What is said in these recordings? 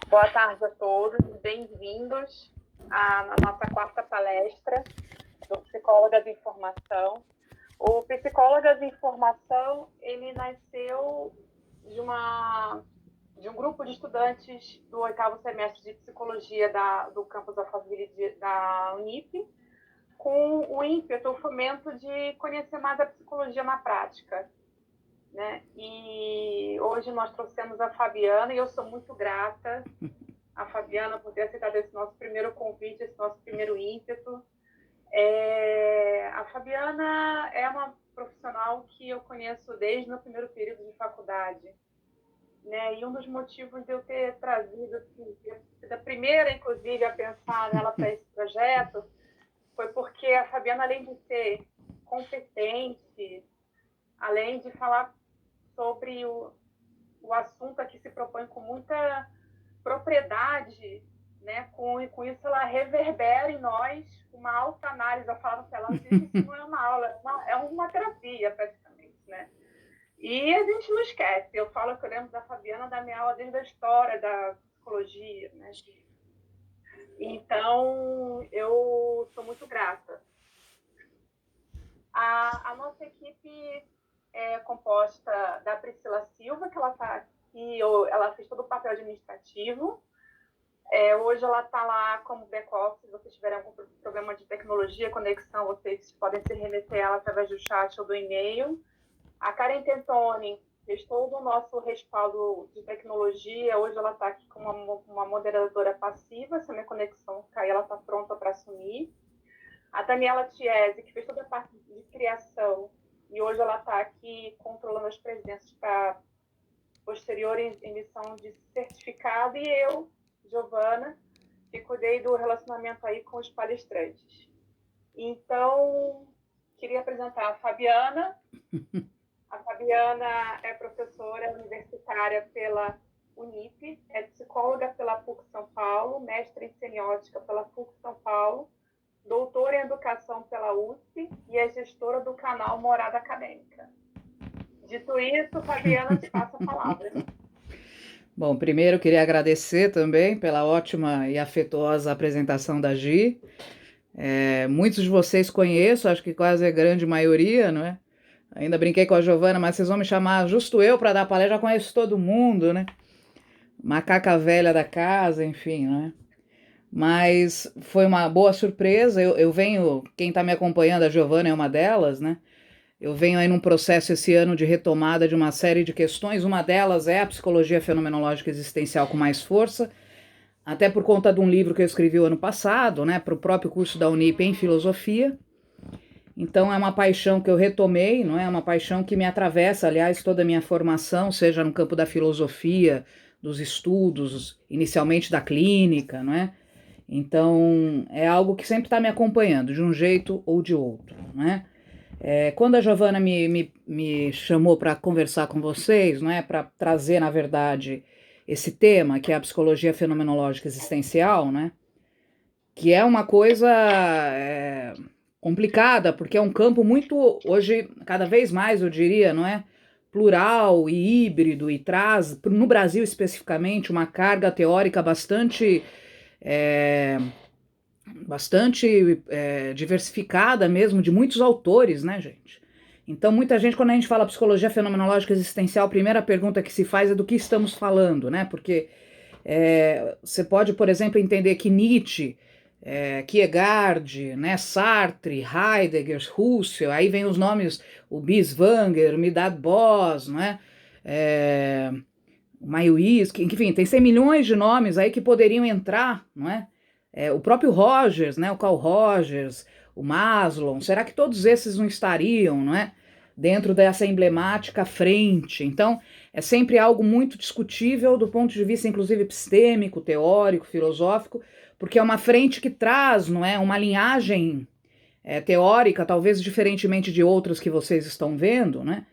Boa tarde a todos, bem-vindos à nossa quarta palestra do Psicólogas em Formação. O Psicólogas em Formação, ele nasceu de um grupo de estudantes do 8º semestre de Psicologia do campus Alphaville da Unip, com o ímpeto, o fomento de conhecer mais a psicologia na prática, né? E hoje nós trouxemos a Fabiana, e eu sou muito grata a Fabiana por ter aceitado esse nosso primeiro convite, esse nosso primeiro ímpeto. A Fabiana é uma profissional que eu conheço desde o meu primeiro período de faculdade, né? E um dos motivos de eu ter trazido, assim, da primeira, inclusive, a pensar nela para esse projeto, foi porque a Fabiana, além de ser competente, além de falar sobre o assunto a que se propõe com muita propriedade, né? Com isso ela reverbera em nós uma autoanálise. Eu falo para ela, isso não é uma aula, é uma terapia praticamente, né? E a gente não esquece. Eu falo que eu lembro da Fabiana da minha aula desde a história da psicologia, né? Então, eu sou muito grata. A nossa equipe é composta da Priscila Silva, que ela está aqui, ela fez todo o papel administrativo. Hoje ela está lá como back-office. Se vocês tiverem algum problema de tecnologia, conexão, vocês podem se remeter a ela através do chat ou do e-mail. A Karen Tentoni fez todo o nosso respaldo de tecnologia. Hoje ela está aqui como uma moderadora passiva. Se a minha conexão cair, ela está pronta para assumir. A Daniela Tiese, que fez toda a parte de criação, e hoje ela está aqui controlando as presenças para posterior emissão de certificado. E eu, Giovana, que cuidei do relacionamento aí com os palestrantes. Então, queria apresentar a Fabiana. A Fabiana é professora universitária pela Unip, é psicóloga pela PUC São Paulo, mestre em semiótica pela PUC São Paulo, doutora em educação pela USP e é gestora do canal Morada Acadêmica. Dito isso, Fabiana, te passo a palavra. Bom, primeiro eu queria agradecer também pela ótima e afetuosa apresentação da Gi. Muitos de vocês conheço, acho que quase a grande maioria, não é? Ainda brinquei com a Giovana, mas vocês vão me chamar justo eu para dar palestra, já conheço todo mundo, né? Macaca velha da casa, enfim, né? Mas foi uma boa surpresa. Eu venho, quem está me acompanhando, a Giovana é uma delas, né? Eu venho aí num processo esse ano de retomada de uma série de questões. Uma delas é a psicologia fenomenológica existencial com mais força, até por conta de um livro que eu escrevi o ano passado, né, para o próprio curso da Unip em filosofia. Então é uma paixão que eu retomei, não é? Uma paixão que me atravessa, aliás, toda a minha formação, seja no campo da filosofia, dos estudos, inicialmente da clínica, não é? Então é algo que sempre está me acompanhando, de um jeito ou de outro, não é? Quando a Giovana me chamou para conversar com vocês, não é, para trazer, na verdade, esse tema, que é a psicologia fenomenológica existencial, né, que é uma coisa complicada, porque é um campo muito, hoje, cada vez mais, eu diria, não é, plural e híbrido, e traz, no Brasil especificamente, uma carga teórica bastante diversificada mesmo, de muitos autores, né, gente? Então, muita gente, quando a gente fala psicologia fenomenológica existencial, a primeira pergunta que se faz é do que estamos falando, né? Porque você pode, por exemplo, entender que Nietzsche, Kierkegaard, né, Sartre, Heidegger, Husserl, aí vem os nomes, o Bieswanger, o Medard Boss, né? Maioisk, enfim, tem 100 milhões de nomes aí que poderiam entrar, não é? O próprio Rogers, né, o Carl Rogers, o Maslow, será que todos esses não estariam, não é, dentro dessa emblemática frente? Então, é sempre algo muito discutível do ponto de vista, inclusive, epistêmico, teórico, filosófico, porque é uma frente que traz, não é, uma linhagem teórica, talvez diferentemente de outras que vocês estão vendo, né,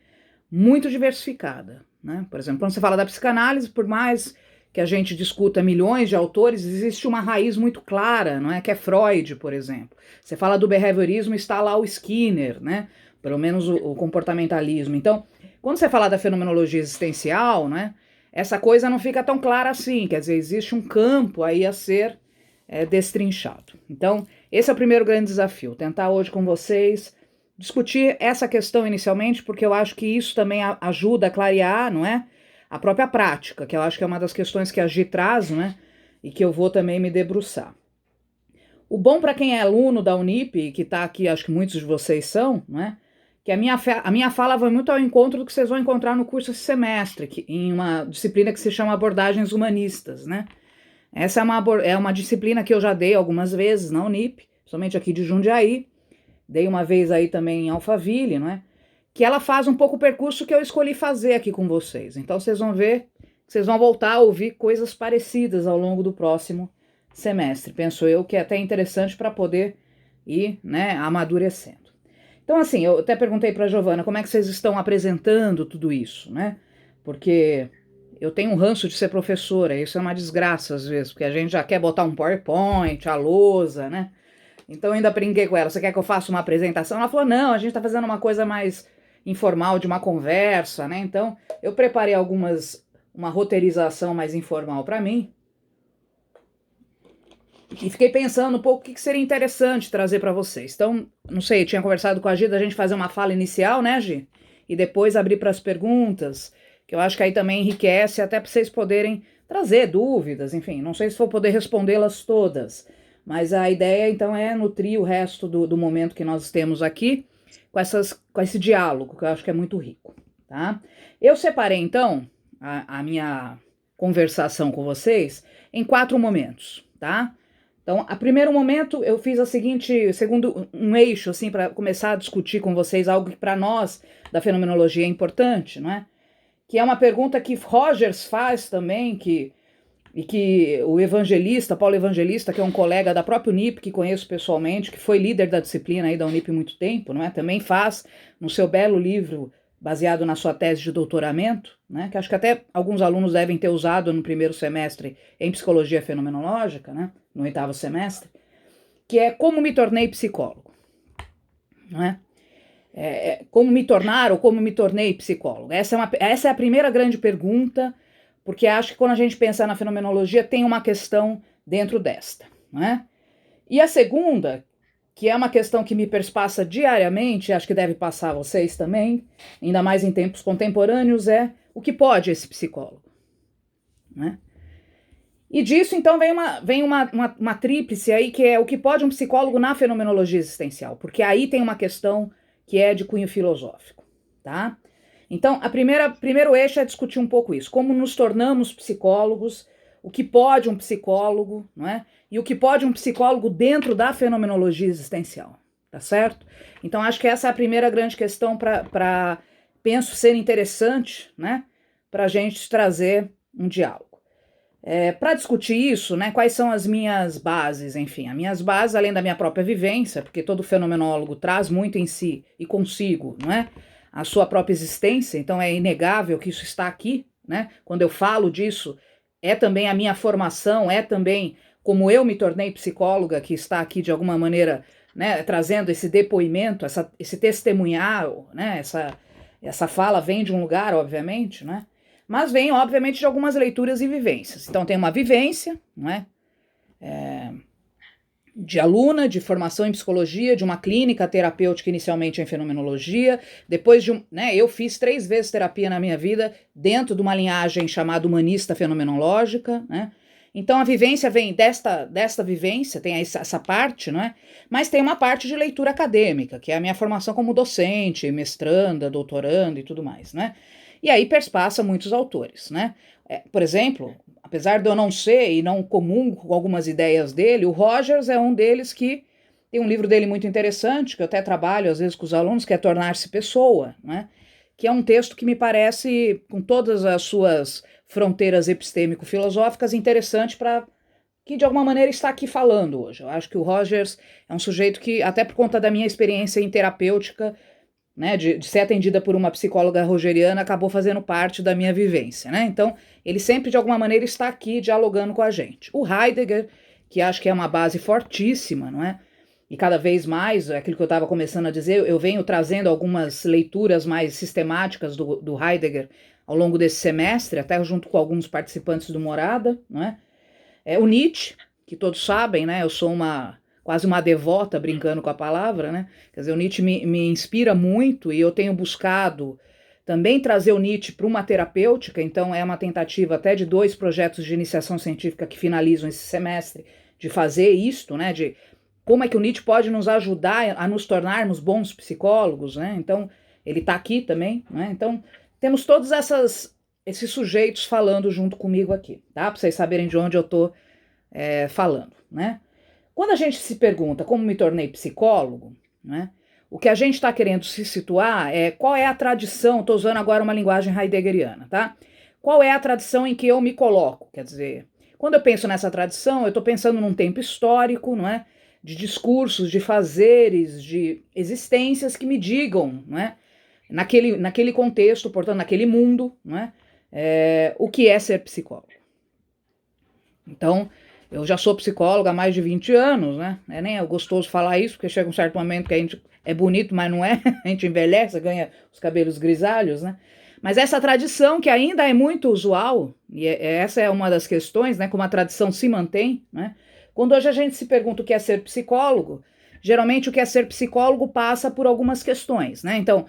muito diversificada, né? Por exemplo, quando você fala da psicanálise, por mais que a gente discuta milhões de autores, existe uma raiz muito clara, não é? Que é Freud, por exemplo. Você fala do behaviorismo, está lá o Skinner, né? Pelo menos o comportamentalismo. Então, quando você fala da fenomenologia existencial, né? essa coisa não fica tão clara assim, quer dizer, existe um campo aí a ser destrinchado. Então, esse é o primeiro grande desafio, tentar hoje com vocês discutir essa questão inicialmente, porque eu acho que isso também ajuda a clarear, não é? A própria prática, que eu acho que é uma das questões que a Gi traz, né? E que eu vou também me debruçar. O bom para quem é aluno da Unip, que está aqui, acho que muitos de vocês são, né? Que a minha fala vai muito ao encontro do que vocês vão encontrar no curso esse semestre, em uma disciplina que se chama Abordagens Humanistas, né? Essa é uma disciplina que eu já dei algumas vezes na Unip, somente aqui de Jundiaí, dei uma vez aí também em Alphaville, não é? Que ela faz um pouco o percurso que eu escolhi fazer aqui com vocês. Então vocês vão ver, vocês vão voltar a ouvir coisas parecidas ao longo do próximo semestre. Penso eu que é até interessante para poder ir, né, amadurecendo. Então assim, eu até perguntei para a Giovana como é que vocês estão apresentando tudo isso, né? Porque eu tenho um ranço de ser professora, isso é uma desgraça às vezes, porque a gente já quer botar um PowerPoint, a lousa, né? Então eu ainda brinquei com ela, você quer que eu faça uma apresentação? Ela falou, não, a gente tá fazendo uma coisa mais informal, de uma conversa, né? Então eu preparei uma roteirização mais informal para mim. E fiquei pensando um pouco o que seria interessante trazer para vocês. Então, não sei, tinha conversado com a Gi da gente fazer uma fala inicial, né, Gi? E depois abrir para as perguntas, que eu acho que aí também enriquece até para vocês poderem trazer dúvidas, enfim, não sei se vou poder respondê-las todas. Mas a ideia, então, é nutrir o resto do momento que nós temos aqui com esse diálogo, que eu acho que é muito rico, tá? Eu separei, então, a minha conversação com vocês em 4 momentos, tá? Então, a primeiro momento, eu fiz segundo um eixo, assim, para começar a discutir com vocês algo que para nós, da fenomenologia, é importante, não é? Que é uma pergunta que Rogers faz também, e que o evangelista, Paulo Evangelista, que é um colega da própria Unip, que conheço pessoalmente, que foi líder da disciplina aí da Unip há muito tempo, não é? Também faz no seu belo livro, baseado na sua tese de doutoramento, né? Que acho que até alguns alunos devem ter usado no primeiro semestre em psicologia fenomenológica, né? No 8º semestre, que é Como me tornei psicólogo, não é? Como me tornar ou como me tornei psicólogo? Essa é a primeira grande pergunta, porque acho que quando a gente pensa na fenomenologia tem uma questão dentro desta, não é? E a segunda, que é uma questão que me perspassa diariamente, acho que deve passar a vocês também, ainda mais em tempos contemporâneos, é o que pode esse psicólogo, né? E disso, então, vem uma tríplice aí, que é o que pode um psicólogo na fenomenologia existencial, porque aí tem uma questão que é de cunho filosófico, tá? Então, primeiro eixo é discutir um pouco isso, como nos tornamos psicólogos, o que pode um psicólogo, não é? E o que pode um psicólogo dentro da fenomenologia existencial, tá certo? Então, acho que essa é a primeira grande questão penso ser interessante, né? Para a gente trazer um diálogo. Para discutir isso, né, quais são as minhas bases, enfim, as minhas bases, além da minha própria vivência, porque todo fenomenólogo traz muito em si e consigo, não é? A sua própria existência, então é inegável que isso está aqui, né? Quando eu falo disso, é também a minha formação, é também como eu me tornei psicóloga, que está aqui de alguma maneira, né, trazendo esse depoimento, esse testemunhar, né? Essa fala vem de um lugar, obviamente, né? Mas vem, obviamente, de algumas leituras e vivências. Então, tem uma vivência, não é? De aluna, de formação em psicologia, de uma clínica terapêutica inicialmente em fenomenologia, depois eu fiz 3 vezes terapia na minha vida, dentro de uma linhagem chamada humanista fenomenológica, né? Então, a vivência vem desta vivência, tem essa parte, não é? Mas tem uma parte de leitura acadêmica, que é a minha formação como docente, mestranda, doutoranda e tudo mais, né? E aí perspassa muitos autores, né? Por exemplo, apesar de eu não ser e não comungo com algumas ideias dele, o Rogers é um deles que tem um livro dele muito interessante, que eu até trabalho às vezes com os alunos, que é Tornar-se Pessoa, né? Que é um texto que me parece, com todas as suas fronteiras epistêmico-filosóficas, interessante para que de alguma maneira está aqui falando hoje. Eu acho que o Rogers é um sujeito que, até por conta da minha experiência em terapêutica, né, de ser atendida por uma psicóloga rogeriana, acabou fazendo parte da minha vivência, né? Então, ele sempre, de alguma maneira, está aqui dialogando com a gente. O Heidegger, que acho que é uma base fortíssima, não é? E cada vez mais, aquilo que eu estava começando a dizer, eu venho trazendo algumas leituras mais sistemáticas do Heidegger ao longo desse semestre, até junto com alguns participantes do Morada, né? O Nietzsche, que todos sabem, né? Eu sou quase uma devota, brincando com a palavra, né? Quer dizer, o Nietzsche me inspira muito e eu tenho buscado também trazer o Nietzsche para uma terapêutica, então é uma tentativa até de 2 projetos de iniciação científica que finalizam esse semestre, de fazer isto, né? De como é que o Nietzsche pode nos ajudar a nos tornarmos bons psicólogos, né? Então, ele está aqui também, né? Então, temos todos esses sujeitos falando junto comigo aqui, tá? Para vocês saberem de onde eu estou falando, né? Quando a gente se pergunta como me tornei psicólogo, né? O que a gente está querendo se situar é qual é a tradição, estou usando agora uma linguagem heideggeriana, tá? Qual é a tradição em que eu me coloco? Quer dizer, quando eu penso nessa tradição, eu estou pensando num tempo histórico, não é? De discursos, de fazeres, de existências que me digam, não é? Naquele contexto, portanto, naquele mundo, não é? O que é ser psicólogo. Então, eu já sou psicóloga há mais de 20 anos, né? Nem é gostoso falar isso, porque chega um certo momento que a gente é bonito, mas não é. A gente envelhece, ganha os cabelos grisalhos, né? Mas essa tradição, que ainda é muito usual, e essa é uma das questões, né? Como a tradição se mantém, né? Quando hoje a gente se pergunta o que é ser psicólogo, geralmente o que é ser psicólogo passa por algumas questões, né? Então,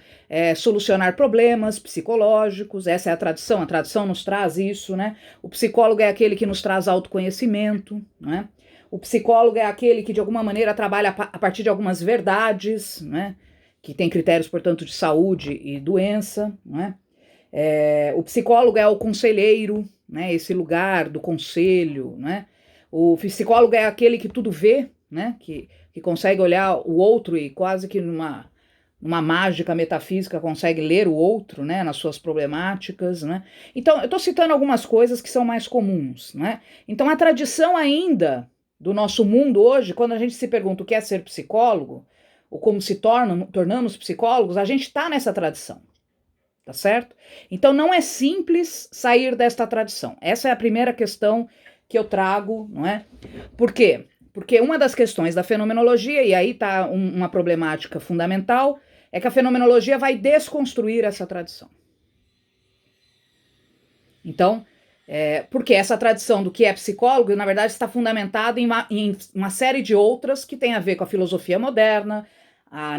solucionar problemas psicológicos, essa é a tradição nos traz isso, né? O psicólogo é aquele que nos traz autoconhecimento, né? O psicólogo é aquele que de alguma maneira trabalha a partir de algumas verdades, né? Que tem critérios, portanto, de saúde e doença, né? O psicólogo é o conselheiro, né? Esse lugar do conselho, né? O psicólogo é aquele que tudo vê, né? Que consegue olhar o outro e quase que numa mágica metafísica consegue ler o outro, né, nas suas problemáticas, né? Então, eu estou citando algumas coisas que são mais comuns, né? Então, a tradição ainda do nosso mundo hoje, quando a gente se pergunta o que é ser psicólogo, ou como se tornamos psicólogos, a gente está nessa tradição, tá certo? Então, não é simples sair desta tradição. Essa é a primeira questão que eu trago, não é? Por quê? Porque uma das questões da fenomenologia, e aí está uma problemática fundamental, é que a fenomenologia vai desconstruir essa tradição. Então, porque essa tradição do que é psicólogo, na verdade, está fundamentada em uma série de outras que tem a ver com a filosofia moderna,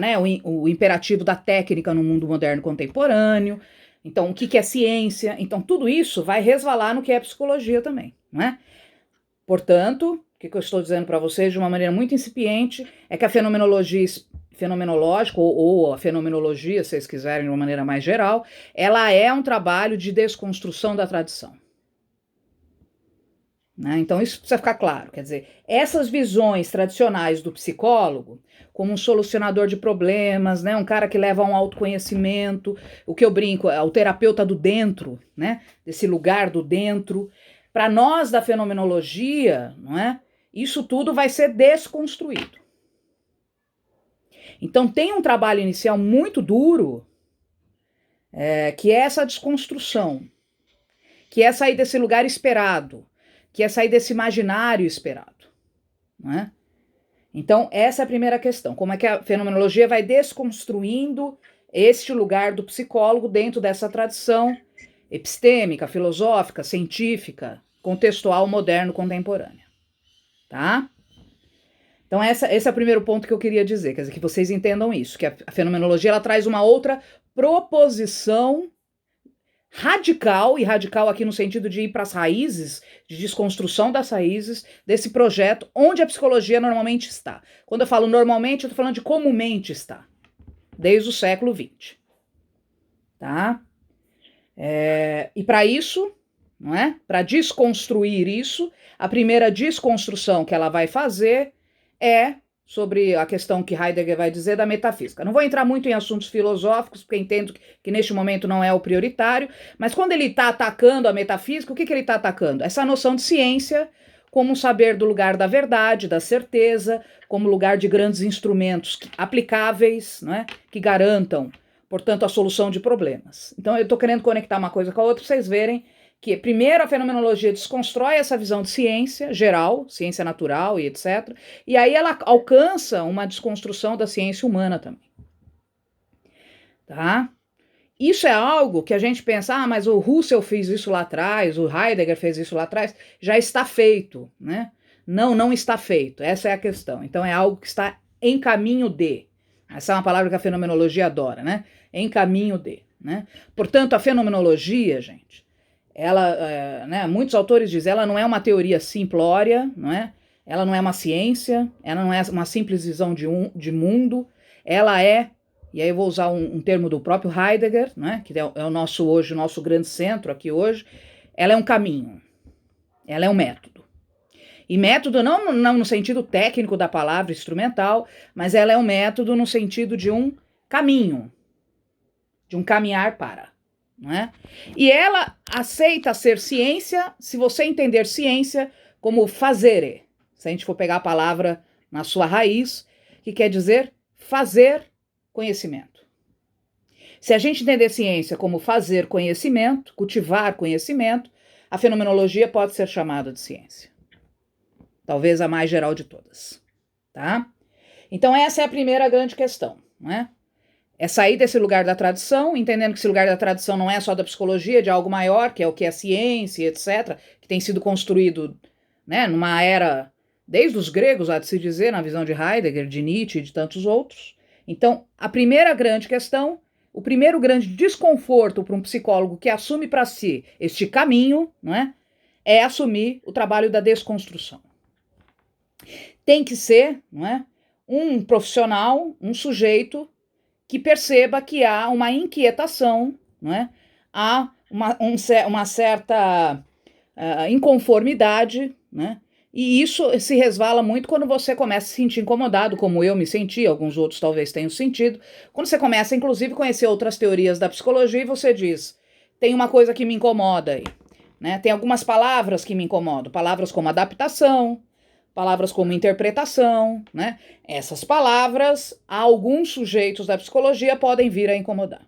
né, o imperativo da técnica no mundo moderno contemporâneo. Então, o que é ciência? Então, tudo isso vai resvalar no que é psicologia também, não é? Portanto, o que eu estou dizendo para vocês de uma maneira muito incipiente é que a fenomenologia fenomenológica, ou a fenomenologia, se vocês quiserem de uma maneira mais geral, ela é um trabalho de desconstrução da tradição. Né? Então isso precisa ficar claro, quer dizer, essas visões tradicionais do psicólogo, como um solucionador de problemas, né? Um cara que leva a um autoconhecimento, o que eu brinco, é o terapeuta do dentro, né? Desse lugar do dentro. Para nós da fenomenologia, não é? Isso tudo vai ser desconstruído. Então tem um trabalho inicial muito duro, que é essa desconstrução, que é sair desse lugar esperado, que é sair desse imaginário esperado, não é? Então essa é a primeira questão, como é que a fenomenologia vai desconstruindo este lugar do psicólogo dentro dessa tradição epistêmica, filosófica, científica, contextual, moderno, contemporânea, tá? Então esse é o primeiro ponto que eu queria dizer, quer dizer, que vocês entendam isso, que a fenomenologia ela traz uma outra proposição radical, e radical aqui no sentido de ir para as raízes, de desconstrução das raízes desse projeto, onde a psicologia normalmente está. Quando eu falo normalmente, eu estou falando de comumente está, desde o século XX, tá? E para isso, não é? Para desconstruir isso, a primeira desconstrução que ela vai fazer é sobre a questão que Heidegger vai dizer da metafísica. Não vou entrar muito em assuntos filosóficos, porque entendo que neste momento não é o prioritário, mas quando ele está atacando a metafísica, o que ele está atacando? Essa noção de ciência como um saber do lugar da verdade, da certeza, como lugar de grandes instrumentos aplicáveis, não é? Que garantam, portanto, a solução de problemas. Então eu estou querendo conectar uma coisa com a outra para vocês verem que primeiro a fenomenologia desconstrói essa visão de ciência geral, ciência natural e etc. E aí ela alcança uma desconstrução da ciência humana também. Tá? isso é algo que a gente pensa, mas o Husserl fez isso lá atrás, o Heidegger fez isso lá atrás, já está feito, né? Não, não está feito, essa é a questão. Então é algo que está em caminho de. Essa é uma palavra que a fenomenologia adora, né? Em caminho de, né? Portanto, a fenomenologia, gente, ela, né, muitos autores dizem, ela não é uma teoria simplória, não é? Ela não é uma ciência, ela não é uma simples visão de mundo, ela é, e aí eu vou usar um termo do próprio Heidegger, né, que é o nosso hoje, o nosso grande centro aqui hoje, ela é um caminho, ela é um método. E método não no sentido técnico da palavra instrumental, mas ela é um método no sentido de um caminho, de um caminhar para. Não é? E ela aceita ser ciência se você entender ciência como fazere. Se a gente for pegar a palavra na sua raiz, que quer dizer fazer conhecimento. Se a gente entender ciência como fazer conhecimento, cultivar conhecimento, a fenomenologia pode ser chamada de ciência. Talvez a mais geral de todas. Tá? Então essa é a primeira grande questão, não é? É sair desse lugar da tradição, entendendo que esse lugar da tradição não é só da psicologia, de algo maior, que é o que é ciência, etc., que tem sido construído, né, numa era, desde os gregos, há de se dizer, na visão de Heidegger, de Nietzsche e de tantos outros. Então, a primeira grande questão, o primeiro grande desconforto para um psicólogo que assume para si este caminho, não é assumir o trabalho da desconstrução. Tem que ser, não é, um profissional, um sujeito que perceba que há uma inquietação, não é? Há uma certa inconformidade, né? E isso se resvala muito quando você começa a se sentir incomodado, como eu me senti, alguns outros talvez tenham sentido, quando você começa, inclusive, a conhecer outras teorias da psicologia e você diz, tem uma coisa que me incomoda aí, né? Tem algumas palavras que me incomodam, palavras como adaptação, palavras como interpretação, né? Essas palavras, alguns sujeitos da psicologia podem vir a incomodar.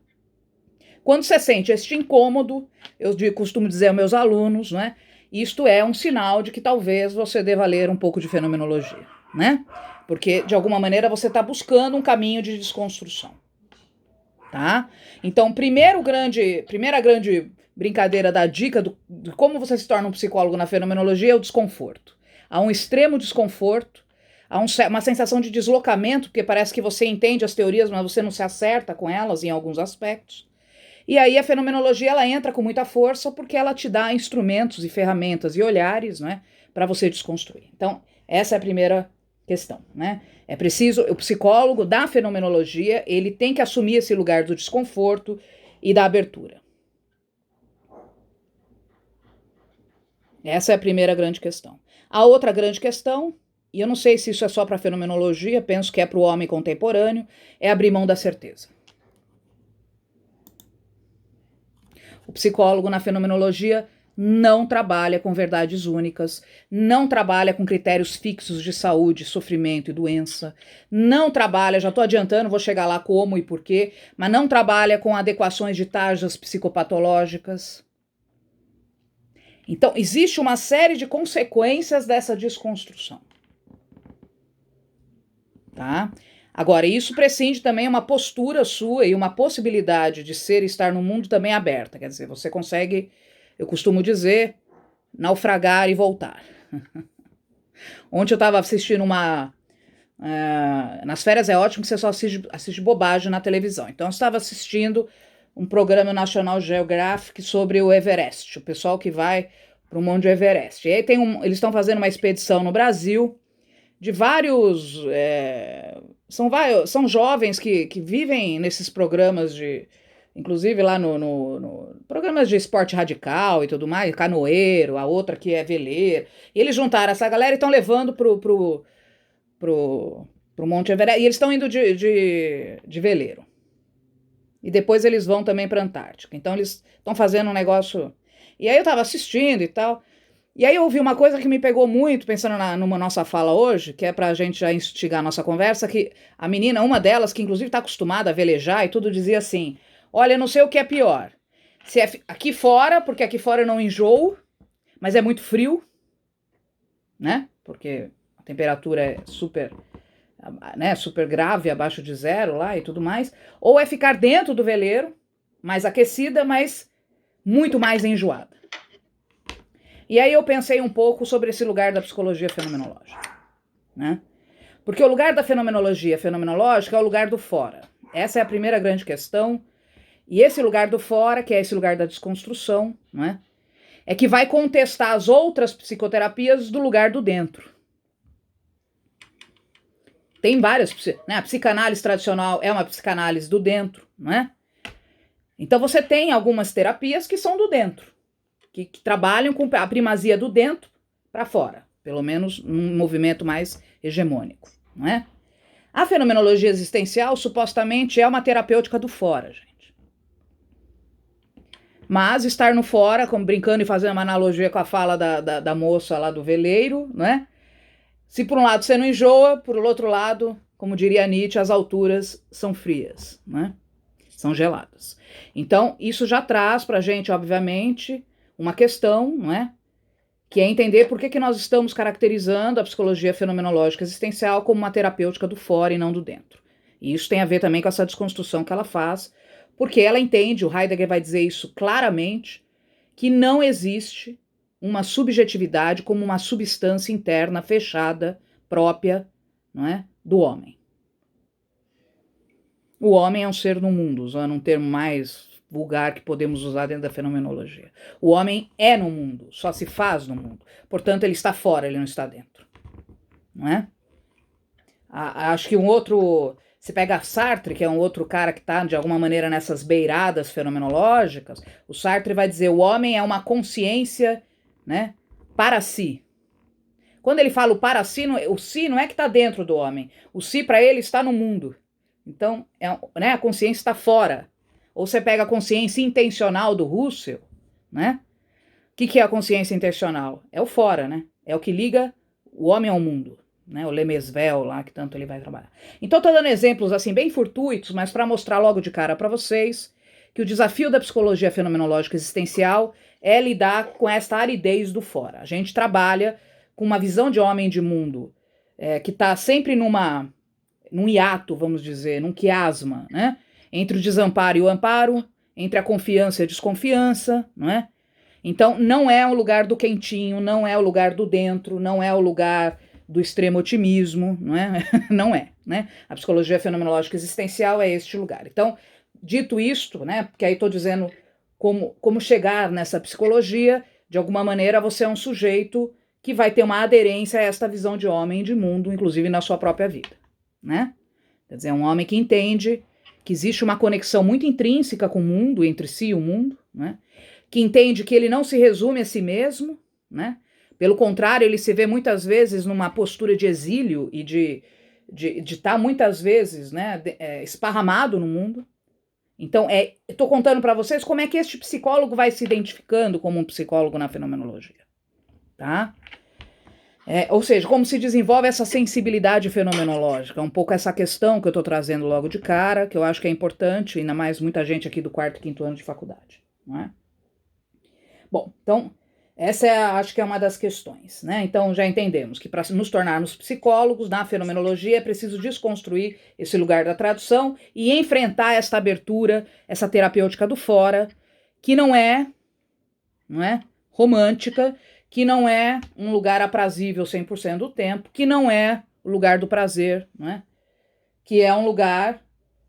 Quando você sente este incômodo, eu costumo dizer aos meus alunos, né? Isto é um sinal de que talvez você deva ler um pouco de fenomenologia, né? Porque, de alguma maneira, você está buscando um caminho de desconstrução, tá? Então, primeira grande brincadeira da dica de como você se torna um psicólogo na fenomenologia é o desconforto. Há um extremo desconforto, há uma sensação de deslocamento, porque parece que você entende as teorias, mas você não se acerta com elas em alguns aspectos. E aí a fenomenologia ela entra com muita força porque ela te dá instrumentos e ferramentas e olhares, né, para você desconstruir. Então, essa é a primeira questão, né? É preciso, o psicólogo da fenomenologia, ele tem que assumir esse lugar do desconforto e da abertura. Essa é a primeira grande questão. A outra grande questão, e eu não sei se isso é só para a fenomenologia, penso que é para o homem contemporâneo, é abrir mão da certeza. O psicólogo na fenomenologia não trabalha com verdades únicas, não trabalha com critérios fixos de saúde, sofrimento e doença, não trabalha, já estou adiantando, vou chegar lá como e porquê, mas não trabalha com adequações de taxas psicopatológicas. Então, existe uma série de consequências dessa desconstrução. Tá? Agora, isso prescinde também uma postura sua e uma possibilidade de ser e estar no mundo também aberta. Quer dizer, você consegue, eu costumo dizer, naufragar e voltar. Ontem eu estava assistindo nas férias é ótimo que você só assiste bobagem na televisão. Então, eu estava assistindo um programa National Geographic sobre o Everest, o pessoal que vai para o Monte Everest. E aí eles estão fazendo uma expedição no Brasil de vários... são jovens que vivem nesses programas de... Inclusive lá no programas de esporte radical e tudo mais, canoeiro, a outra que é veleiro. E eles juntaram essa galera e estão levando pro Monte Everest. E eles estão indo de veleiro. E depois eles vão também para a Antártica. Então eles estão fazendo um negócio... E aí eu estava assistindo e tal. E aí eu ouvi uma coisa que me pegou muito, pensando numa nossa fala hoje, que é para a gente já instigar a nossa conversa, que a menina, uma delas, que inclusive está acostumada a velejar e tudo, dizia assim, olha, não sei o que é pior. Se é aqui fora, porque aqui fora eu não enjoo, mas é muito frio, né? Porque a temperatura é super grave, abaixo de zero lá e tudo mais. Ou é ficar dentro do veleiro, mais aquecida, mas muito mais enjoada. E aí eu pensei um pouco sobre esse lugar da psicologia fenomenológica, né? Porque o lugar da fenomenologia fenomenológica é o lugar do fora. Essa é a primeira grande questão. E esse lugar do fora, que é esse lugar da desconstrução, né, é que vai contestar as outras psicoterapias do lugar do dentro. Tem várias, né? A psicanálise tradicional é uma psicanálise do dentro, né? Então você tem algumas terapias que são do dentro, que trabalham com a primazia do dentro para fora, pelo menos num movimento mais hegemônico, não é? A fenomenologia existencial supostamente é uma terapêutica do fora, gente. Mas estar no fora, como brincando e fazendo uma analogia com a fala da moça lá do veleiro, né? Se por um lado você não enjoa, por outro lado, como diria Nietzsche, as alturas são frias, né? São geladas. Então, isso já traz pra gente, obviamente, uma questão, não é? Que é entender por que nós estamos caracterizando a psicologia fenomenológica existencial como uma terapêutica do fora e não do dentro. E isso tem a ver também com essa desconstrução que ela faz, porque ela entende, o Heidegger vai dizer isso claramente, que não existe uma subjetividade como uma substância interna fechada, própria, não é, do homem. O homem é um ser no mundo, usando um termo mais vulgar que podemos usar dentro da fenomenologia. O homem é no mundo, só se faz no mundo. Portanto, ele está fora, ele não está dentro. Não é? Acho que um outro... Você pega Sartre, que é um outro cara que está, de alguma maneira, nessas beiradas fenomenológicas. O Sartre vai dizer, o homem é uma consciência, né, para si. Quando ele fala o para si, o si não é que está dentro do homem. O si, para ele, está no mundo. Então, né, a consciência está fora. Ou você pega a consciência intencional do Husserl, né? O que é a consciência intencional? É o fora, né? É o que liga o homem ao mundo, né? O Lemesvel lá, que tanto ele vai trabalhar. Então, estou dando exemplos assim bem fortuitos, mas para mostrar logo de cara para vocês que o desafio da psicologia fenomenológica existencial é lidar com esta aridez do fora. A gente trabalha com uma visão de homem e de mundo que está sempre num hiato, vamos dizer, num quiasma, né? Entre o desamparo e o amparo, entre a confiança e a desconfiança, não é? Então, não é o lugar do quentinho, não é o lugar do dentro, não é o lugar do extremo otimismo, não é? Não é, né? A psicologia fenomenológica existencial é este lugar. Então, dito isto, né? Porque aí estou dizendo como chegar nessa psicologia, de alguma maneira você é um sujeito que vai ter uma aderência a esta visão de homem e de mundo, inclusive na sua própria vida, né? Quer dizer, é um homem que entende que existe uma conexão muito intrínseca com o mundo, entre si e o mundo, né? Que entende que ele não se resume a si mesmo, né? Pelo contrário, ele se vê muitas vezes numa postura de exílio e de estar muitas vezes, né, esparramado no mundo. Então, estou contando para vocês como é que este psicólogo vai se identificando como um psicólogo na fenomenologia, tá? Ou seja, como se desenvolve essa sensibilidade fenomenológica, um pouco essa questão que eu estou trazendo logo de cara, que eu acho que é importante, ainda mais muita gente aqui do 4º e 5º ano de faculdade, não é? Bom, então, essa acho que é uma das questões, né? Então, já entendemos que para nos tornarmos psicólogos na fenomenologia é preciso desconstruir esse lugar da tradução e enfrentar esta abertura, essa terapêutica do fora, que não é romântica, que não é um lugar aprazível 100% do tempo, que não é o lugar do prazer, não é? Que é um lugar,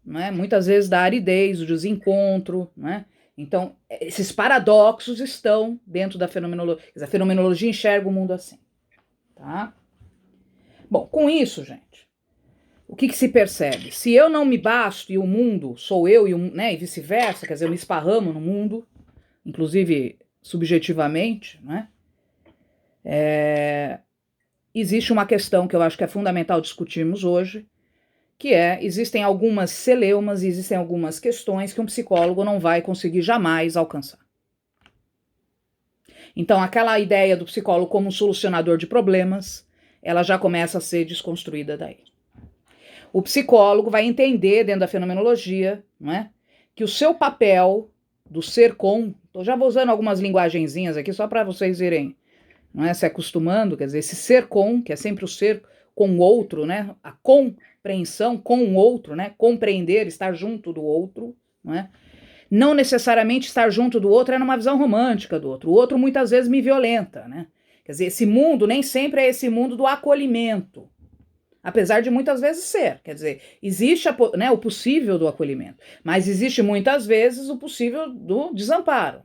não é, muitas vezes da aridez, do desencontro, não é? Então, esses paradoxos estão dentro da fenomenologia. A fenomenologia enxerga o mundo assim, tá? Bom, com isso, gente, o que se percebe? Se eu não me basto e o mundo sou eu e vice-versa, quer dizer, eu me esparramo no mundo, inclusive subjetivamente, né? Existe uma questão que eu acho que é fundamental discutirmos hoje, que existem algumas celeumas e existem algumas questões que um psicólogo não vai conseguir jamais alcançar. Então, aquela ideia do psicólogo como um solucionador de problemas, ela já começa a ser desconstruída daí. O psicólogo vai entender, dentro da fenomenologia, não é, que o seu papel do ser com... Eu já vou usando algumas linguagenzinhas aqui só para vocês irem, não é, se acostumando, quer dizer, esse ser com, que é sempre o ser com o outro, né, a compreensão com o outro, né, compreender, estar junto do outro, não é? não necessariamente estar junto do outro é numa visão romântica do outro. O outro muitas vezes me violenta, né? Quer dizer, esse mundo nem sempre é esse mundo do acolhimento. Apesar de muitas vezes ser. Quer dizer, existe o possível do acolhimento, mas existe muitas vezes o possível do desamparo.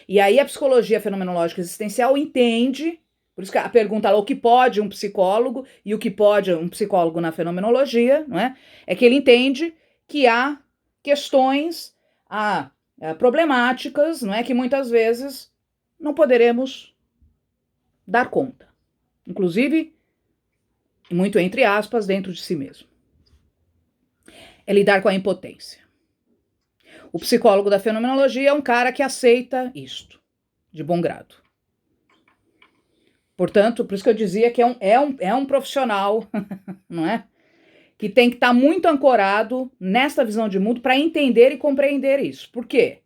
E aí a psicologia fenomenológica existencial entende, por isso que a pergunta lá, o que pode um psicólogo e o que pode um psicólogo na fenomenologia, não é? É que ele entende que há questões, há problemáticas, não é, que muitas vezes não poderemos dar conta. Inclusive, muito entre aspas, dentro de si mesmo. É lidar com a impotência. O psicólogo da fenomenologia é um cara que aceita isto, de bom grado. Portanto, por isso que eu dizia que é um profissional, não é? Que tem que estar muito ancorado nesta visão de mundo para entender e compreender isso. Por quê?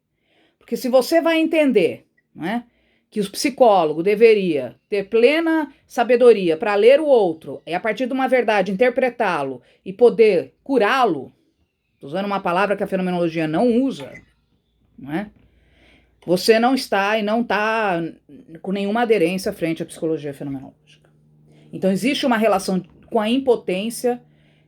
Porque se você vai entender, não é, que o psicólogo deveria ter plena sabedoria para ler o outro e a partir de uma verdade interpretá-lo e poder curá-lo, estou usando uma palavra que a fenomenologia não usa, não é? Você não está e não está com nenhuma aderência frente à psicologia fenomenológica. Então existe uma relação com a impotência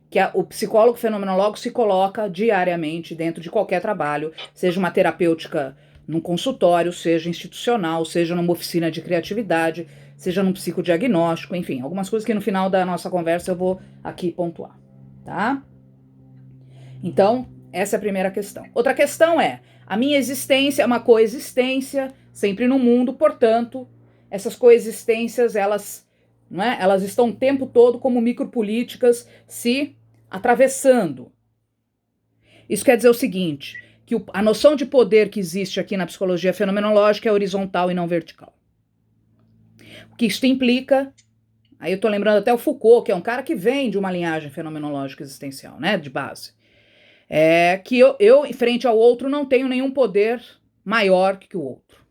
que o psicólogo fenomenológico se coloca diariamente dentro de qualquer trabalho, seja uma terapêutica num consultório, seja institucional, seja numa oficina de criatividade, seja num psicodiagnóstico, enfim, algumas coisas que no final da nossa conversa eu vou aqui pontuar, tá? Então, essa é a primeira questão. Outra questão é, a minha existência é uma coexistência, sempre no mundo, portanto, essas coexistências, elas estão o tempo todo como micropolíticas se atravessando. Isso quer dizer o seguinte, que a noção de poder que existe aqui na psicologia fenomenológica é horizontal e não vertical. O que isso implica, aí eu tô lembrando até o Foucault, que é um cara que vem de uma linhagem fenomenológica existencial, né, de base, é que eu, frente ao outro, não tenho nenhum poder maior que o outro.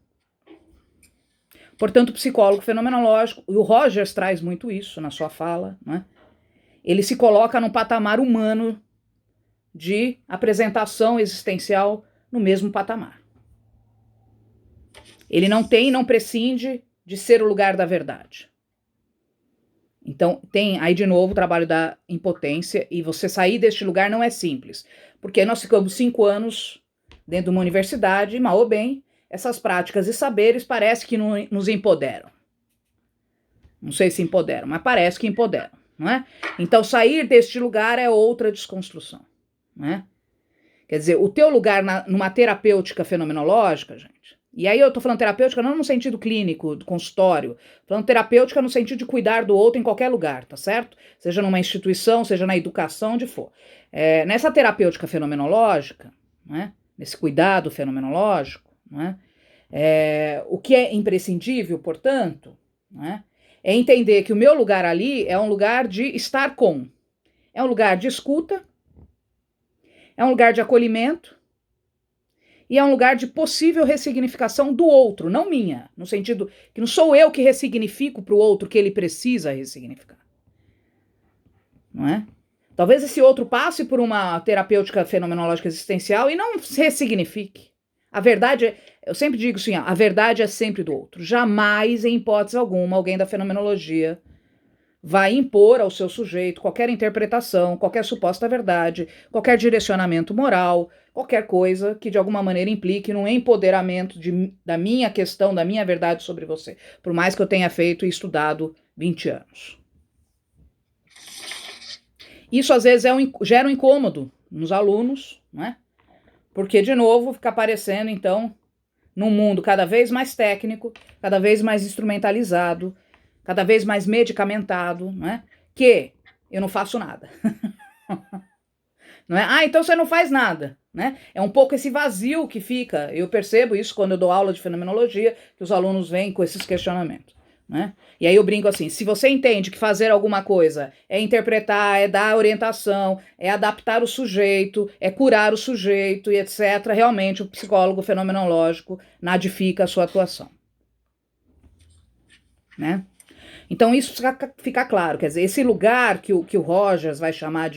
Portanto, o psicólogo fenomenológico, e o Rogers traz muito isso na sua fala, né? Ele se coloca num patamar humano de apresentação existencial no mesmo patamar. Ele não prescinde de ser o lugar da verdade. Então, tem aí de novo o trabalho da impotência, e você sair deste lugar não é simples, porque nós ficamos 5 anos dentro de uma universidade, mal ou bem, essas práticas e saberes parece que nos empoderam. Não sei se empoderam, mas parece que empoderam, não é? Então, sair deste lugar é outra desconstrução, né? Quer dizer, o teu lugar numa terapêutica fenomenológica, gente, e aí eu tô falando terapêutica não no sentido clínico, do consultório, falando terapêutica no sentido de cuidar do outro em qualquer lugar, tá certo? Seja numa instituição, seja na educação, onde for. Nessa terapêutica fenomenológica, né, nesse cuidado fenomenológico, né, o que é imprescindível, portanto, né, é entender que o meu lugar ali é um lugar de estar com, é um lugar de escuta, é um lugar de acolhimento e é um lugar de possível ressignificação do outro, não minha, no sentido que não sou eu que ressignifico para o outro que ele precisa ressignificar. Não é? Talvez esse outro passe por uma terapêutica fenomenológica existencial e não se ressignifique. A verdade, eu sempre digo assim, a verdade é sempre do outro. Jamais, em hipótese alguma, alguém da fenomenologia vai impor ao seu sujeito qualquer interpretação, qualquer suposta verdade, qualquer direcionamento moral, qualquer coisa que de alguma maneira implique num empoderamento da minha questão, da minha verdade sobre você, por mais que eu tenha feito e estudado 20 anos. Isso às vezes gera um incômodo nos alunos, né? Porque, de novo, fica aparecendo, então, num mundo cada vez mais técnico, cada vez mais instrumentalizado, cada vez mais medicamentado, né? Que eu não faço nada. Não é? Ah, então você não faz nada, né? É um pouco esse vazio que fica. Eu percebo isso quando eu dou aula de fenomenologia, que os alunos vêm com esses questionamentos, né? E aí eu brinco assim, se você entende que fazer alguma coisa é interpretar, é dar orientação, é adaptar o sujeito, é curar o sujeito e etc., realmente o psicólogo fenomenológico nadifica a sua atuação, né? Então isso fica claro, quer dizer, esse lugar que o Rogers vai chamar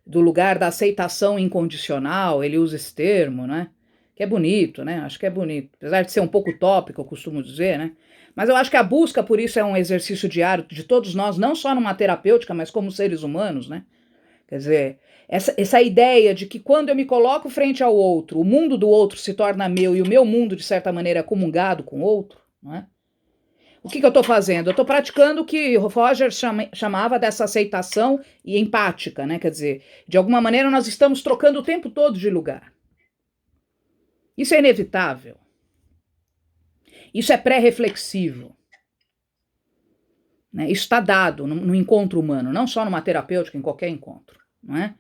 do lugar da aceitação incondicional, ele usa esse termo, né? que é bonito, né? Acho que é bonito. Apesar de ser um pouco utópico, eu costumo dizer, né? Mas eu acho que a busca por isso é um exercício diário de todos nós, não só numa terapêutica, mas como seres humanos, né? Quer dizer, essa ideia de que quando eu me coloco frente ao outro, o mundo do outro se torna meu e o meu mundo, de certa maneira, é comungado com o outro, não é? O que eu estou fazendo? Eu estou praticando o que Roger chamava dessa aceitação e empática, né? Quer dizer, de alguma maneira nós estamos trocando o tempo todo de lugar. Isso é inevitável. Isso é pré-reflexivo. Né? Isso está dado no encontro humano, não só numa terapêutica, em qualquer encontro. Não é?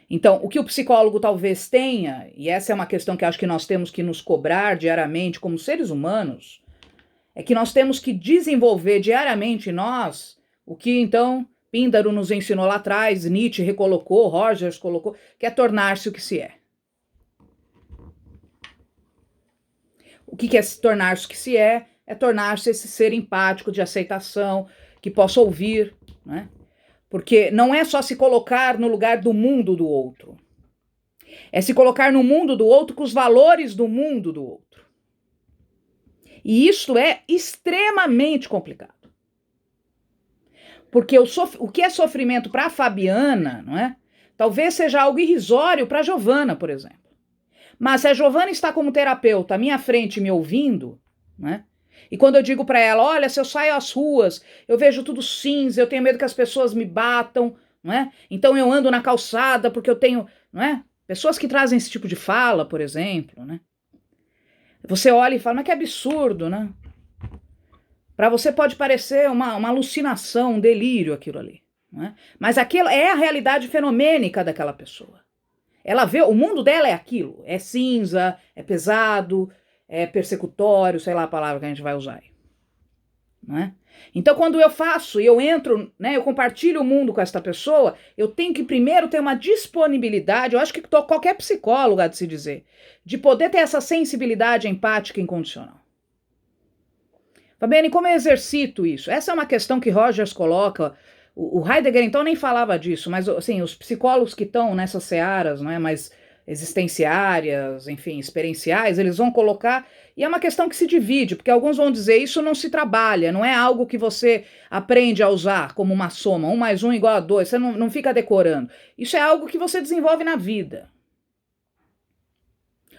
Então, o que o psicólogo talvez tenha, e essa é uma questão que acho que nós temos que nos cobrar diariamente como seres humanos, é que nós temos que desenvolver diariamente em nós o que então Píndaro nos ensinou lá atrás, Nietzsche recolocou, Rogers colocou, que é tornar-se o que se é. O que é tornar-se o que se é? É tornar-se esse ser empático, de aceitação, que possa ouvir, né? Porque não é só se colocar no lugar do mundo do outro. É se colocar no mundo do outro com os valores do mundo do outro. E isso é extremamente complicado. Porque o que é sofrimento para a Fabiana, não é? Talvez seja algo irrisório para a Giovana, por exemplo. Mas se a Giovana está como terapeuta à minha frente me ouvindo, né? E quando eu digo para ela, olha, se eu saio às ruas, eu vejo tudo cinza, eu tenho medo que as pessoas me batam, não é? Então eu ando na calçada porque eu tenho, não é? Pessoas que trazem esse tipo de fala, por exemplo, né? Você olha e fala, mas que absurdo, né? Para você pode parecer uma alucinação, um delírio aquilo ali, não é? Mas aquilo é a realidade fenomênica daquela pessoa. Ela vê, o mundo dela é aquilo, é cinza, é pesado, é persecutório, sei lá a palavra que a gente vai usar aí. Não é? Então, quando eu faço e eu entro, né, eu compartilho o mundo com esta pessoa, eu tenho que primeiro ter uma disponibilidade, eu acho que qualquer psicólogo há de se dizer, de poder ter essa sensibilidade empática incondicional. Fabiane, como eu exercito isso? Essa é uma questão que Rogers coloca. O Heidegger, então, nem falava disso, mas assim, os psicólogos que estão nessas searas, não é, mais existenciárias, enfim, experienciais, eles vão colocar, e é uma questão que se divide, porque alguns vão dizer, isso não se trabalha, não é algo que você aprende a usar como uma soma, 1 mais 1 igual a 2, você não fica decorando. Isso é algo que você desenvolve na vida.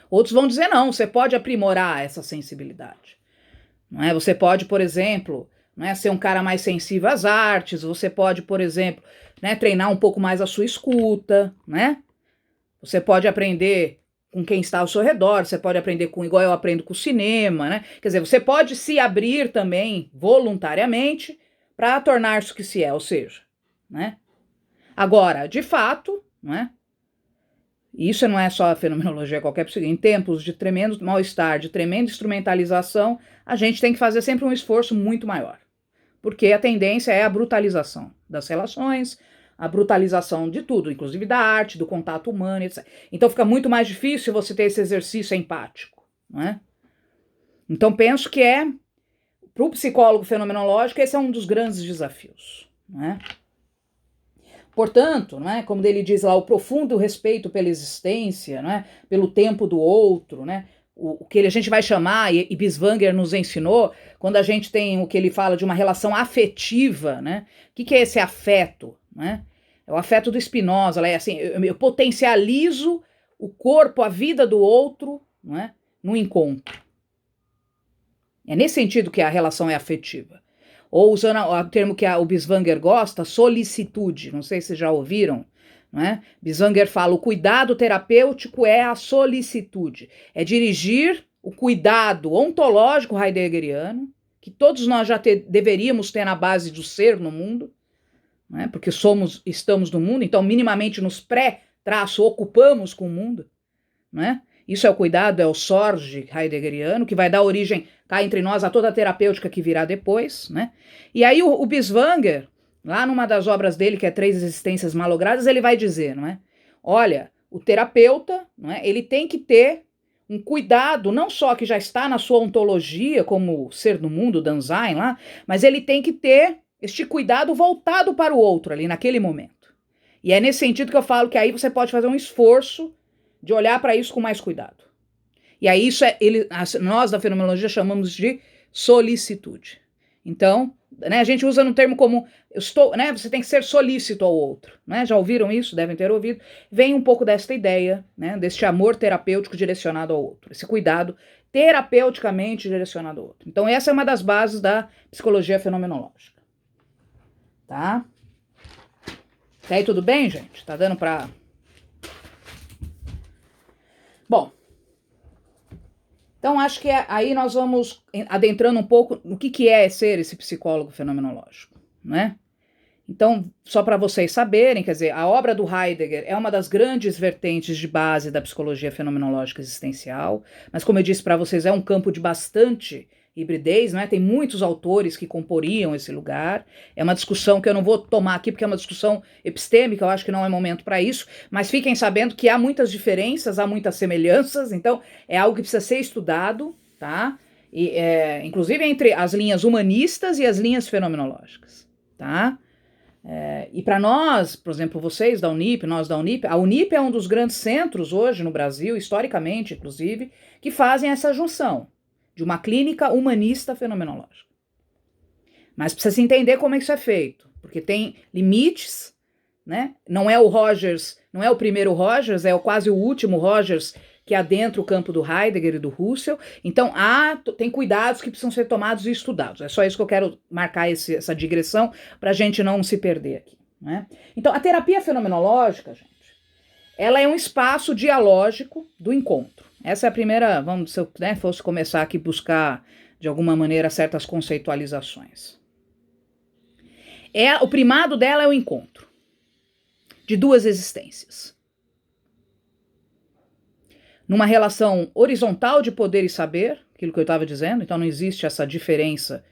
Outros vão dizer, não, você pode aprimorar essa sensibilidade. Não é? Você pode, por exemplo, não é, ser um cara mais sensível às artes, você pode, por exemplo, né, treinar um pouco mais a sua escuta, né? Você pode aprender com quem está ao seu redor, você pode aprender com, igual eu aprendo com o cinema, né? Quer dizer, você pode se abrir também voluntariamente para tornar-se o que se é, ou seja, né? Agora, de fato, não é? Isso não é só a fenomenologia qualquer, em tempos de tremendo mal-estar, de tremenda instrumentalização, a gente tem que fazer sempre um esforço muito maior. Porque a tendência é a brutalização das relações, a brutalização de tudo, inclusive da arte, do contato humano, etc. Então fica muito mais difícil você ter esse exercício empático, não é? Então penso que para o psicólogo fenomenológico, esse é um dos grandes desafios, não é? Portanto, não é, como ele diz lá, o profundo respeito pela existência, não é, pelo tempo do outro, né, o que a gente vai chamar, e Binswanger nos ensinou, quando a gente tem o que ele fala de uma relação afetiva, né, o que é esse afeto? Né? É o afeto do Spinoza, é assim, eu potencializo o corpo, a vida do outro, não é, no encontro. É nesse sentido que a relação é afetiva. Ou usando o termo que o Binswanger gosta, solicitude, não sei se já ouviram, não é? Binswanger fala, o cuidado terapêutico é a solicitude, é dirigir o cuidado ontológico heideggeriano, que todos nós já deveríamos ter na base do ser no mundo, não é? Porque estamos no mundo, então minimamente nos ocupamos com o mundo, não é? Isso é o cuidado, é o sorge heideggeriano, que vai dar origem, cá entre nós, a toda a terapêutica que virá depois, né? E aí o Binswanger, lá numa das obras dele, que é Três Existências Malogradas, ele vai dizer, não é? Olha, o terapeuta, não é? Ele tem que ter um cuidado, não só que já está na sua ontologia, como ser do mundo, Dasein lá, mas ele tem que ter este cuidado voltado para o outro ali, naquele momento. E é nesse sentido que eu falo que aí você pode fazer um esforço de olhar para isso com mais cuidado. E aí isso nós da fenomenologia chamamos de solicitude. Então, né, a gente usa no termo como né, você tem que ser solícito ao outro, né? Já ouviram isso? Devem ter ouvido. Vem um pouco desta ideia, né, deste amor terapêutico direcionado ao outro, esse cuidado terapeuticamente direcionado ao outro. Então essa é uma das bases da psicologia fenomenológica. Tá? Tá aí tudo bem, gente? Tá dando pra... Bom, então acho que aí nós vamos adentrando um pouco no que é ser esse psicólogo fenomenológico, né? Então, só para vocês saberem, quer dizer, a obra do Heidegger é uma das grandes vertentes de base da psicologia fenomenológica existencial, mas como eu disse para vocês, é um campo de bastante hibridez, né? Tem muitos autores que comporiam esse lugar. É uma discussão que eu não vou tomar aqui, porque é uma discussão epistêmica, eu acho que não é momento para isso, mas fiquem sabendo que há muitas diferenças, há muitas semelhanças, então é algo que precisa ser estudado, tá? E, inclusive entre as linhas humanistas e as linhas fenomenológicas, tá? E para nós, por exemplo, vocês da Unip, nós da Unip, a Unip é um dos grandes centros hoje no Brasil, historicamente, inclusive, que fazem essa junção de uma clínica humanista fenomenológica. Mas precisa se entender como é que isso é feito, porque tem limites, né? Não é o Rogers, não é o primeiro Rogers, é quase o último Rogers que adentra o campo do Heidegger e do Husserl. Então, tem cuidados que precisam ser tomados e estudados. É só isso que eu quero marcar essa digressão para a gente não se perder aqui, né? Então, a terapia fenomenológica, gente, ela é um espaço dialógico do encontro. Essa é a primeira, se eu fosse começar aqui a buscar, de alguma maneira, certas conceitualizações. O primado dela é o encontro de duas existências. Numa relação horizontal de poder e saber, aquilo que eu estava dizendo, então não existe essa diferença,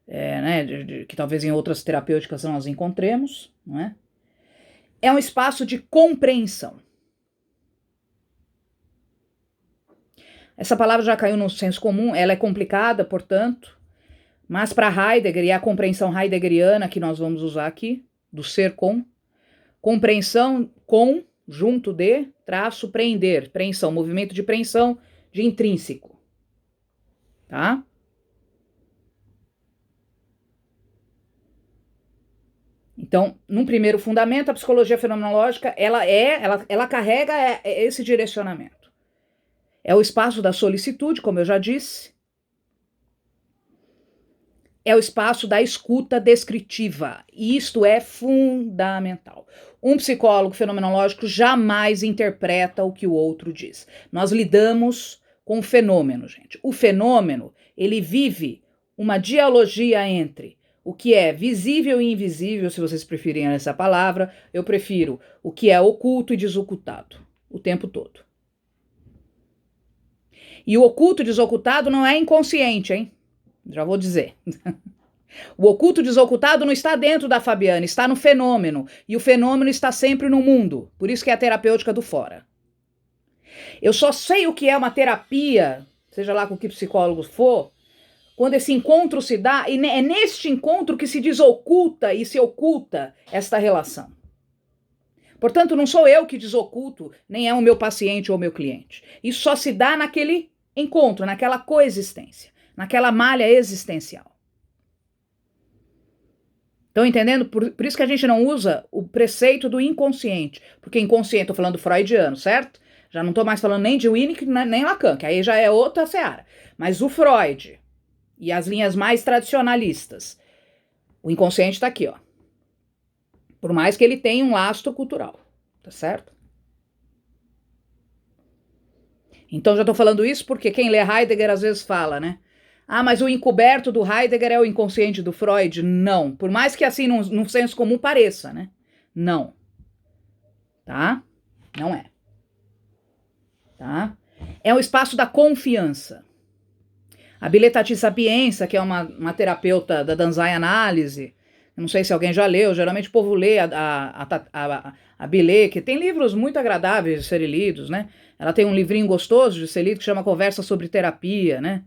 né, que talvez em outras terapêuticas nós encontremos, não é? É um espaço de compreensão. Essa palavra já caiu no senso comum, ela é complicada, portanto, mas para Heidegger, e a compreensão heideggeriana que nós vamos usar aqui, do ser com, compreensão com, junto de, traço, preender, preensão, movimento de preensão de intrínseco, tá? Então, num primeiro fundamento, a psicologia fenomenológica, ela carrega esse direcionamento. É o espaço da solicitude, como eu já disse. É o espaço da escuta descritiva. E isto é fundamental. Um psicólogo fenomenológico jamais interpreta o que o outro diz. Nós lidamos com o fenômeno, gente. O fenômeno, ele vive uma dialogia entre o que é visível e invisível, se vocês preferirem essa palavra. Eu prefiro o que é oculto e desocultado, o tempo todo. E o oculto e desocultado não é inconsciente, hein? Já vou dizer. O oculto desocultado não está dentro da Fabiana, está no fenômeno. E o fenômeno está sempre no mundo. Por isso que é a terapêutica do fora. Eu só sei o que é uma terapia, seja lá com que psicólogo for, quando esse encontro se dá, e é neste encontro que se desoculta e se oculta esta relação. Portanto, não sou eu que desoculto, nem é o meu paciente ou o meu cliente. Isso só se dá naquele encontro, naquela coexistência, naquela malha existencial. Estão entendendo? Por isso que a gente não usa o preceito do inconsciente. Porque inconsciente, estou falando freudiano, certo? Já não estou mais falando nem de Winnicott, nem Lacan, que aí já é outra seara. Mas o Freud e as linhas mais tradicionalistas, o inconsciente está aqui, ó. Por mais que ele tenha um lastro cultural, tá certo? Então já estou falando isso porque quem lê Heidegger às vezes fala, né? Ah, mas o encoberto do Heidegger é o inconsciente do Freud? Não. Por mais que assim, num senso comum pareça, né? Não. Tá? Não é. Tá? É o espaço da confiança. A Biletati Sapienza, que é uma terapeuta da Danzai Análise, não sei se alguém já leu, geralmente o povo lê a Billet, que tem livros muito agradáveis de serem lidos, né? Ela tem um livrinho gostoso de ser lido que chama Conversa sobre Terapia, né?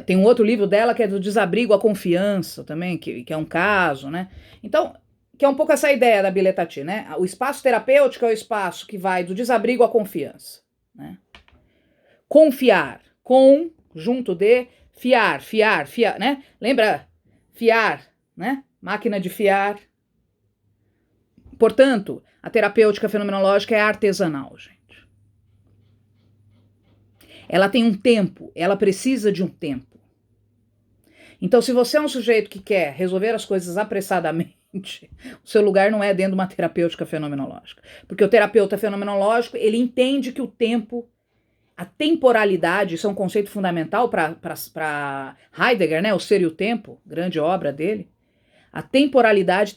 Tem um outro livro dela que é do Desabrigo à Confiança também, que é um caso, né? Então, que é um pouco essa ideia da Biletati, né? O espaço terapêutico é o espaço que vai do desabrigo à confiança, né? Confiar. Com, junto de, fiar, né? Lembra? Fiar, né? Máquina de fiar. Portanto, a terapêutica fenomenológica é artesanal, gente. Ela tem um tempo, ela precisa de um tempo. Então, se você é um sujeito que quer resolver as coisas apressadamente, o seu lugar não é dentro de uma terapêutica fenomenológica. Porque o terapeuta fenomenológico, ele entende que o tempo, a temporalidade, isso é um conceito fundamental para Heidegger, né? O Ser e o Tempo, grande obra dele. A temporalidade